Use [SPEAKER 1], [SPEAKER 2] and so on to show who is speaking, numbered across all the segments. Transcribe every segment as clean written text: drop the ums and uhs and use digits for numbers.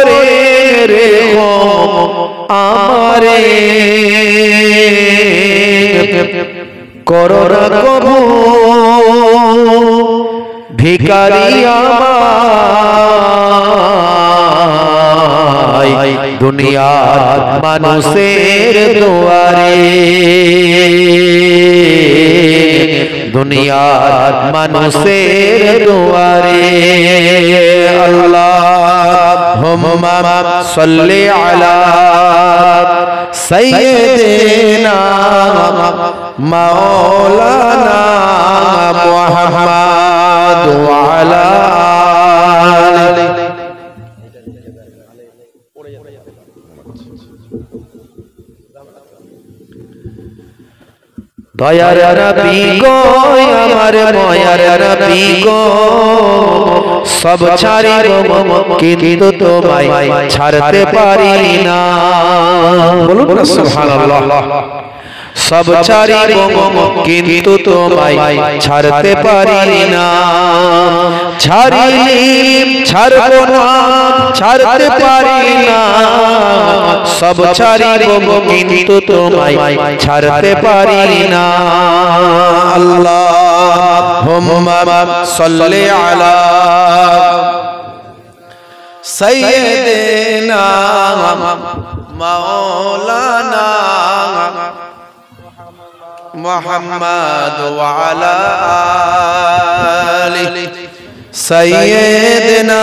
[SPEAKER 1] করে রেখো আমারে করো না কবু ভিখারি আমায় দুনিয়ার মানুষের দুয়ারে দুনিয়ার মানুষের দুয়ারে আল্লাহুম্মা সাল্লি আলা সাইয়্যিদিনা মাওলানা মুহাম্মাদ ওয়া আলা আলিহি দয়ার নবী গো আমার ময়ার নবী গো সব ছাড়িব কিন্তু তোমায় ছাড়তে পারি না বলুন না সুবহানাল্লাহ সব ছাড়িব কিন্তু তোমায় ছাড়তে পারি না ছাড়িলে ছাড়ব না ছাড়তে পারি না সব ছাড়িব কিন্তু তোমায় ছাড়তে পারি না আল্লাহুম্মা সাল্লি আলা সাইয়্যিদিনা মাওলানা মুহাম্মদ ওয়া আলা আলিহি সাইয়্যিদিনা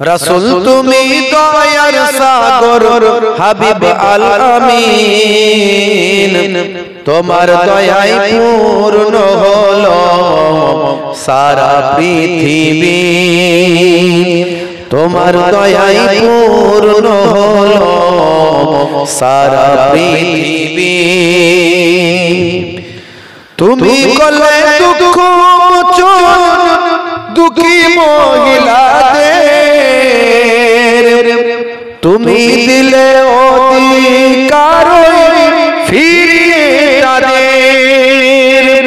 [SPEAKER 1] রাসূল তুমি দয়ার সাগর হাবিব আল আমিন তোমার দয়ায় পূর্ণ হলো সারা পৃথিবী তোমার দয়ায় পূর্ণ হলো সারা পৃথিবী তুমি করলে দুঃখ মোচন দুঃখী মহিলাদের তুমি দিলে অধিকার ফিরিয়ে তাদের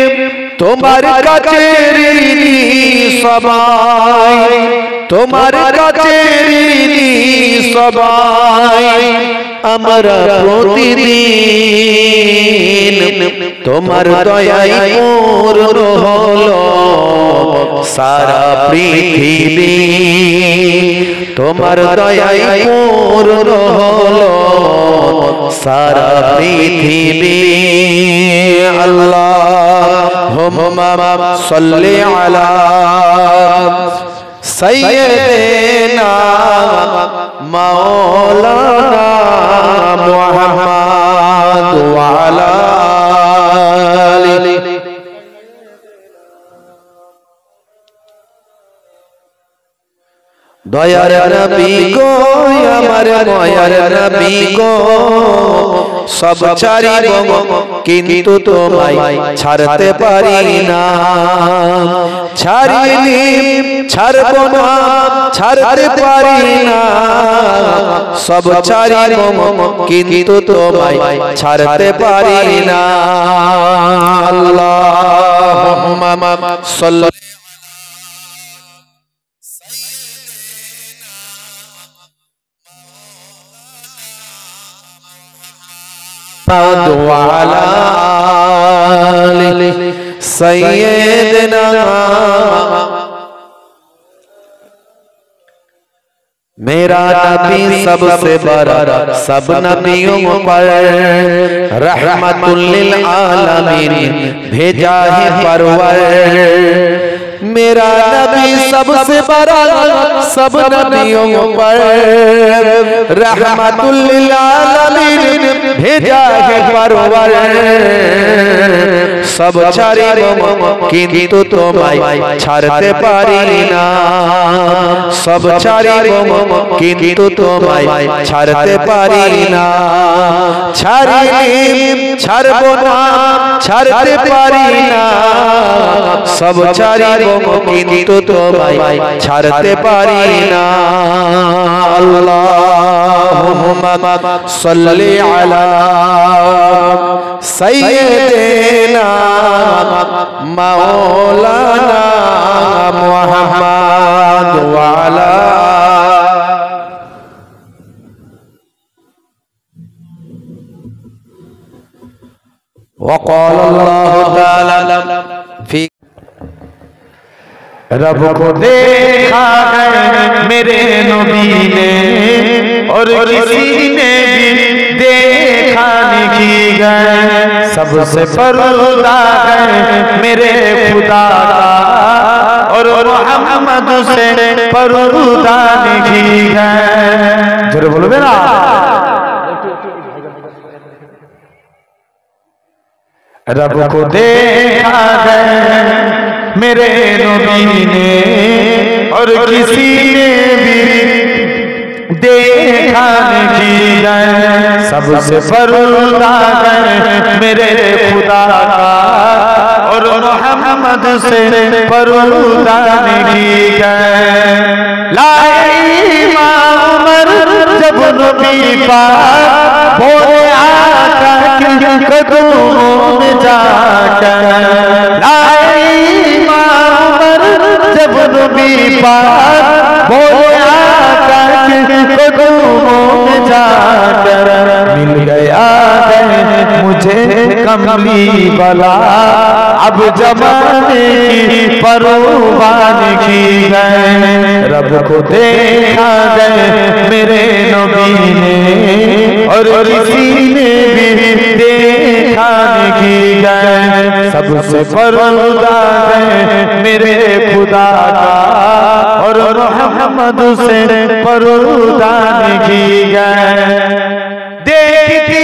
[SPEAKER 1] তোমার কাছে ঋণী সবাই তোমার কাছে ঋণী সবাই আমরা প্রতিদিন তোমার দয়ায় পূর্ণ হলো সারা পৃথিবী তোমার দয়ায় পূর্ণ হলো সারা পৃথিবী আল্লাহুম্মা সাল্লি আলা সাইয়্যিদিনা মাওলানা মুহাম্মদ ওয়া আলা আলিহি দয়ার নবী গো আমার ময়ার নবী গো সব ছাড়িব কিন্তু তোমায় ছাড়তে পারি না ছাড়িনি ছাড়ব না ছাড়তে পারি না সব ছাড়িব কিন্তু তোমায় ছাড়তে পারি না আল্লাহুম্মা সাল্লি وعلى آل سيدنا मेरा नबी सबसे बड़ा सब नबियों पर रहमतुल लिल आलमीन भेजा है परवर मेरा नबी सबसे बड़ा सब नबियों पर रहमतुल लिल आलमीन भेजा है परवर सब ছাড়িব কিন্তু তোমায় ছাড়তে পারি না সব ছাড়িব কিন্তু তোমায় ছাড়তে পারি না ছাড়িনি ছাড়ব না ছাড়তে পারি না সব ছাড়িব কিন্তু তোমায় ছাড়তে পারি না আল্লাহুম্মা सल्ली अला सय्यिदिना मौलाना मुहम्मद व अला वक़ाल अल्लाहु तआला फी रब को देखा है मेरे नबी ने और किसी ने भी देखा नहीं गए सबसे पर्दा है मेरे खुदा का और मोहम्मद से पर्दा नहीं गए जोरे बोलबे ना रब को देखा है मेरे नबी ने और किसी ने भी देखा नहीं गए सबसे पर्दा है मेरे खुदा का और मोहम्मद से पर्दा नहीं गए लाए उमर जब नबी पाक बोले आका के कदमों में जाकर लाए उमर जब नबी पाक बोले आका के कदमों में जाकर मिल गया है मुझे कमली वाला अब जमाने की परवान की गए रब को देखा गए मेरे नबी ने और किसी ने भी देखा नहीं गए सबसे पर्दा है मेरे खुदा का और मोहम्मद से पर्दा नहीं गए देखती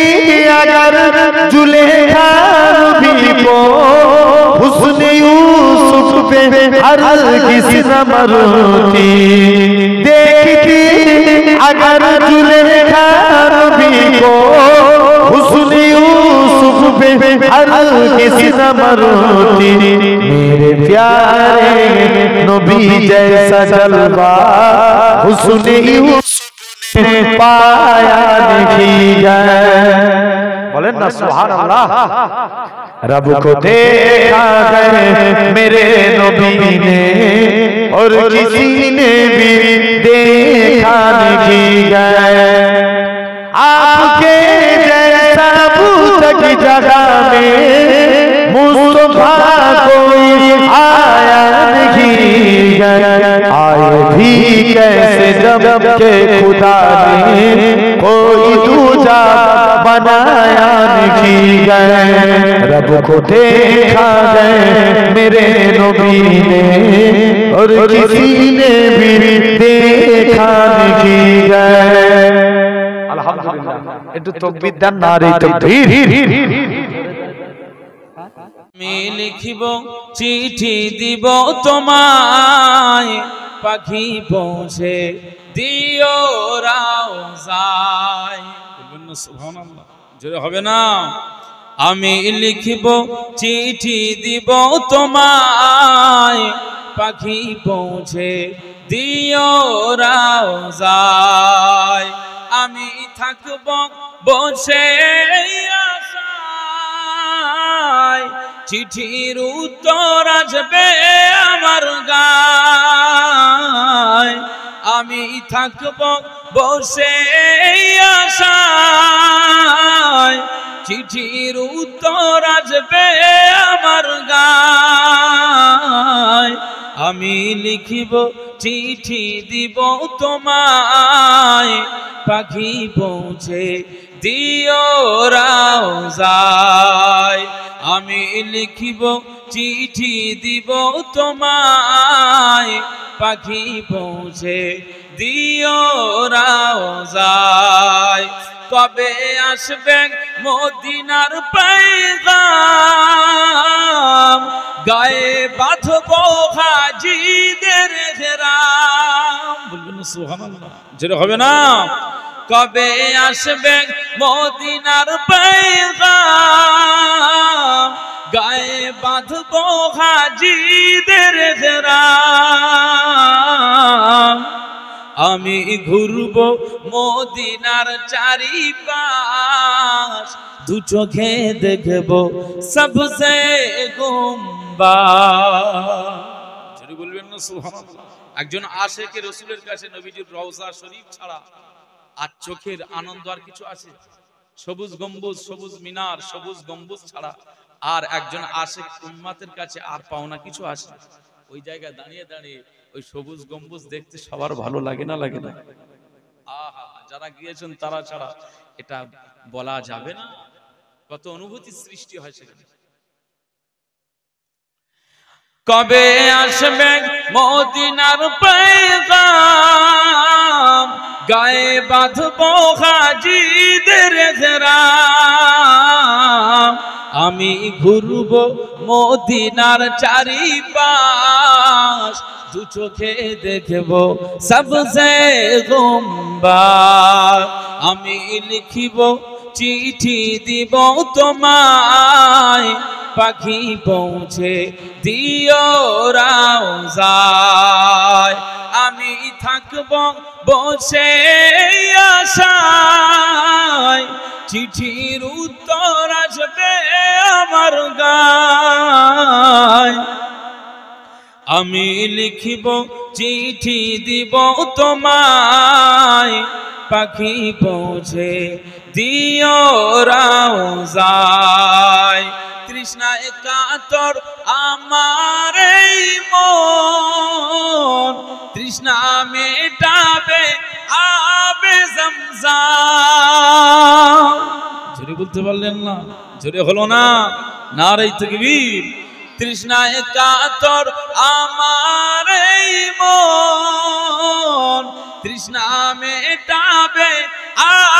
[SPEAKER 1] अगर जुलेखा भी को हुस्न यूसुफ पे हर किसी न मरती देखती अगर जुलेखा भी को हुस्न यूसुफ पे हर किसी न मरती मेरे प्यारे नबी जैसा जलवा हुस्न यूसुफ पाया नहीं गए बोलें ना सुभान अल्लाह रब को देखा है मेरे नबी ने और किसी ने भी देखा नहीं गए आपके जैसा पूछक जगह में मुस्तफा कोई आया नहीं गया आए भी कैसे जब के खुदा ने कोई दूजा बनाया नहीं गए रब को देखा गए मेरे नबी ने और किसी ने भी देखा नहीं गए अल्हम्दुलिल्लाह একটু তাকবীর দেন নারে তাকবীর
[SPEAKER 2] আমি লিখিব চিঠি দিব তোমায় পাখি পৌঁছে দিও রাউজায় বলবেন না সুবহানাল্লাহ জোরে হবে না আমি লিখিব চিঠি দিব তোমায় পাখি পৌঁছে দিও রাউজায় আমি থাকব বসে আশায় চিঠির উত্তর আসবে আমার গায় আমি থাকব বসে আশায় চিঠির উত্তর আসবে আমার গায় আমি লিখিব চিঠি দিব তোমায় পাখি পৌঁছে দিও রাউজায় আমি লিখিব চিঠি দিব তোমায় পাখি পৌঁছে দিও রাউজায় কবে আসবে মদিনার পয়গাম গায়ে বাঁধবো হাজিদের ঘেরাম বলবেন সুবহানাল্লাহ যেটা হবে না কবে আসবে মদিনার পয়গাম গায়ে বাঁধবো হাজিদের ঘেরাম আমি ঘুরব মদিনার চারিপাশ, দু চোখে দেখব সবসে গুম্বাদ। যদি বলবেন না সুবহানাল্লাহ। একজন আশিকে রাসূলের কাছে নবীজির রওজা শরীফ ছাড়া আর চোখের আনন্দ আর কিছু আছে? সবুজ গম্বুজ, সবুজ মিনার, সবুজ গম্বুজ ছাড়া আর একজন আশিক উম্মতের কাছে আর পাওনা কিছু আসে? ওই জায়গায় দাঁড়িয়ে দাঁড়িয়ে ওই সবুজ গম্বুজ দেখতে সবার ভালো লাগে না? লাগে না? আহা, যারা গিয়েছেন তারা ছাড়া এটা বলা যাবে না, কত অনুভূতি সৃষ্টি হয় সেখানে। কবে আসবে মদিনার পয়গাম, গায়ে বাঁধবো হাজিদের ইহরাম, আমি ঘুরব মদিনার চারিপাশ, দু চোখে দেখব সবসে গুম্বাদ। আমি লিখিব চিঠি দিব তোমায়, পাখি পৌঁছে দিও রওজায়, আমি থাকব বসে আশায়, চিঠির উত্তর আসবে আমার গায়। আমি লিখিব চিঠি দিব তোমায়, পাখি পৌঁছে দিও রওজায়। তৃষ্ণায় কাতর আমার এই মন, তৃষ্ণা মেটাবে আবে জমজম। জোরে বলতে পারলেন না? জোরে হলো না? নারে তাকবীর। তৃষ্ণায় কাতর আমার এই মন, তৃষ্ণা মেটাবে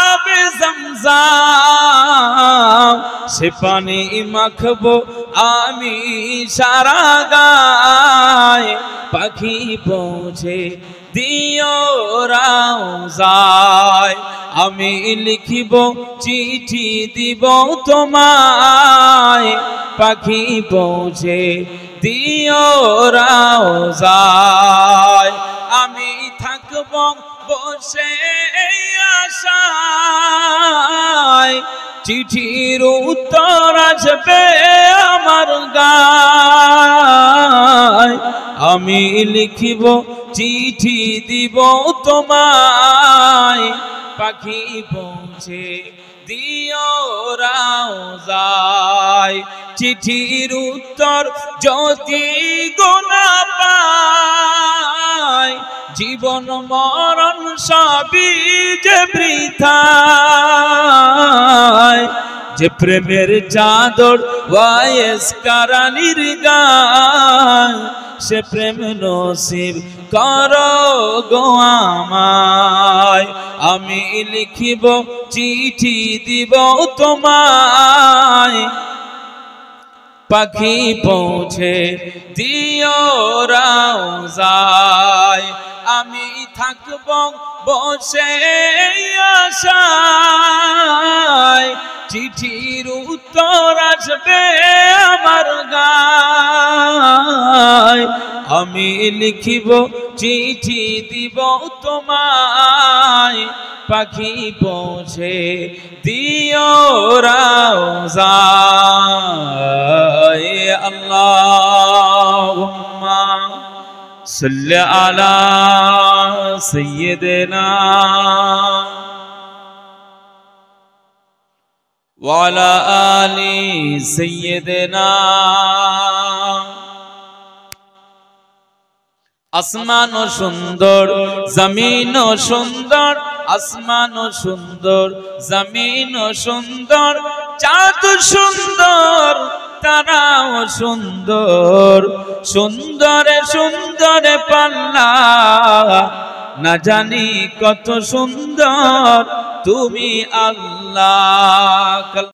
[SPEAKER 2] আবে জমজম, সে পানি মাখবো আমি সারা গায়, পাখি পৌঁছে দিও রওজায়। আমি লিখিব চিঠি দিব তোমায়, পাখি পৌঁছে দিও রওজায়। আমি থাকব বসে আশায়, চিঠির উত্তর আসবে আমার গায়। আমি লিখিব চিঠি দিব তোমায়, পাখি পৌঁছে দিও রওজায়। চিঠির উত্তর যদি গোনা পায়, জীবন মরণ সবই যে বৃথায়। যে প্রেমের চাদর ওয়াইস কারানির গায়, সে প্রেম নসিব করো গো আমায়। আমি লিখিব চিঠি দিব তোমায়, পাখি পৌঁছে দিও রওজায়। আমি থাকব বসে আশায়, চিঠির উত্তর আসবে আমার গায়। আমি লিখিব চিঠি দিব তোমায়, পাখি পৌঁছে দিও রওজায়। আল্লাহুম্মা সাল্লি আলা সাইয়্যিদিনা ওয়া আলা আলি সাইয়্যিদিনা। আসমান সুন্দর, জমিন সুন্দর, আসমান সুন্দর, জমিন সুন্দর, চাঁদ সুন্দর, তারাও সুন্দর, সুন্দর সুন্দর পাল্লা, না জানি কত সুন্দর তুমি আল্লাহ।